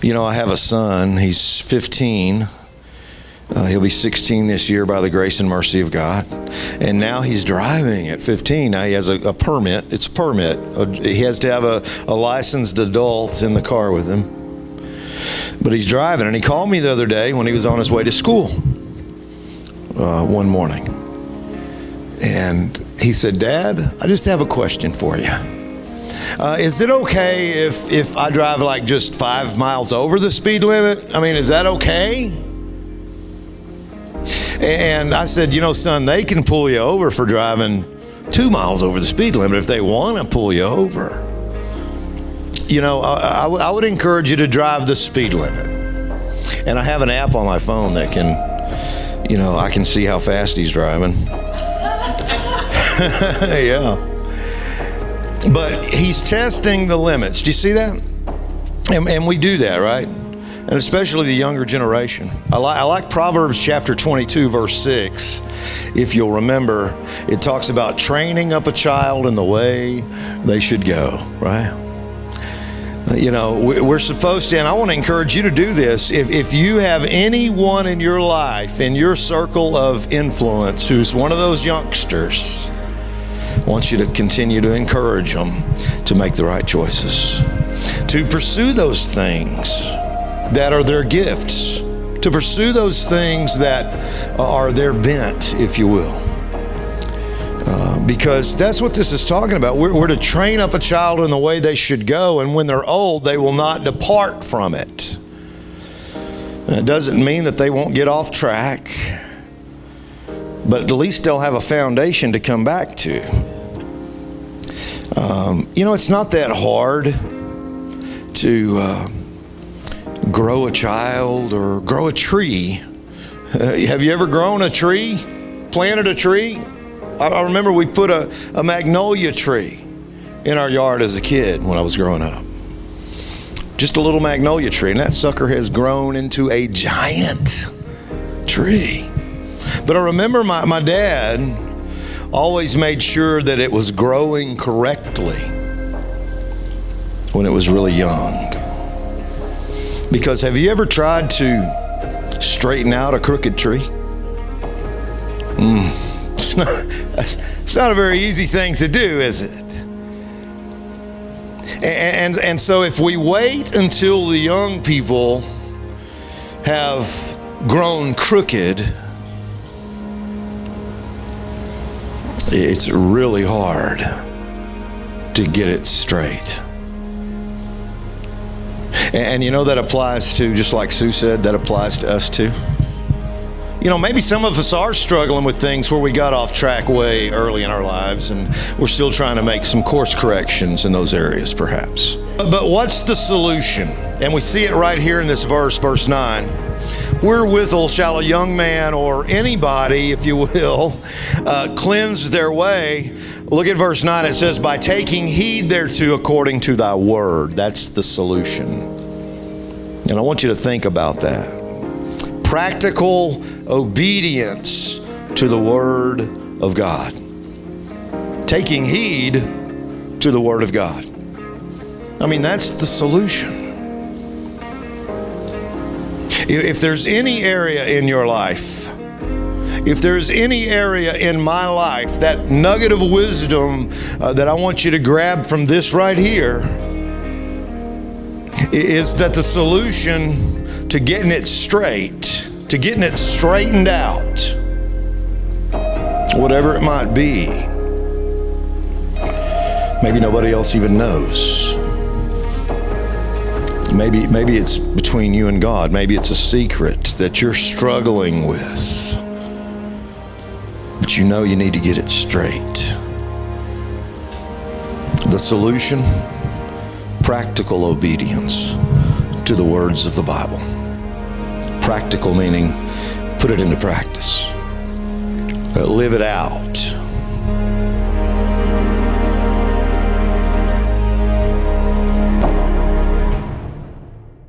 You know, I have a son. He's 15. He'll be 16 this year by the grace and mercy of God. And now he's driving at 15. Now he has a permit. It's a permit. He has to have a licensed adult in the car with him. But he's driving. And he called me the other day when he was on his way to school one morning. And he said, "Dad, I just have a question for you. Is it okay if I drive like just 5 miles over the speed limit? I mean, is that okay?" And I said, "You know, son, they can pull you over for driving 2 miles over the speed limit if they want to pull you over. You know, I would encourage you to drive the speed limit." And I have an app on my phone that can, you know, I can see how fast he's driving. Yeah. But he's testing the limits. Do you see that? And we do that, right? And especially the younger generation. I like Proverbs chapter 22, verse 6. If you'll remember, it talks about training up a child in the way they should go, right? You know, we're supposed to, and I want to encourage you to do this. If you have anyone in your life, in your circle of influence, who's one of those youngsters, I want you to continue to encourage them to make the right choices, to pursue those things that are their gifts, to pursue those things that are their bent, if you will. Because that's what this is talking about. We're to train up a child in the way they should go, and when they're old, they will not depart from it. And it doesn't mean that they won't get off track, but at least they'll have a foundation to come back to. You know, it's not that hard to grow a child or grow a tree. Have you ever grown a tree? Planted a tree? I remember we put a magnolia tree in our yard as a kid when I was growing up. Just a little magnolia tree, and that sucker has grown into a giant tree. But I remember my dad always made sure that it was growing correctly when it was really young. Because have you ever tried to straighten out a crooked tree? It's not a very easy thing to do, is it? And so if we wait until the young people have grown crooked, it's really hard to get it straight. And you know, that applies to, just like Sue said, that applies to us too. You know, maybe some of us are struggling with things where we got off track way early in our lives, and we're still trying to make some course corrections in those areas, perhaps. But what's the solution? And we see it right here in this verse, verse 9. Wherewithal shall a young man, or anybody, if you will, cleanse their way? Look at verse 9. It says, by taking heed thereto according to thy word. That's the solution. And I want you to think about that. Practical obedience to the Word of God. Taking heed to the Word of God. I mean, that's the solution. If there's any area in your life, if there's any area in my life, that nugget of wisdom that I want you to grab from this right here is that the solution to getting it straight, to getting it straightened out, whatever it might be, maybe nobody else even knows. Maybe it's between you and God. Maybe it's a secret that you're struggling with, but you know you need to get it straight. The solution: practical obedience to the words of the Bible. Practical meaning put it into practice. Live it out.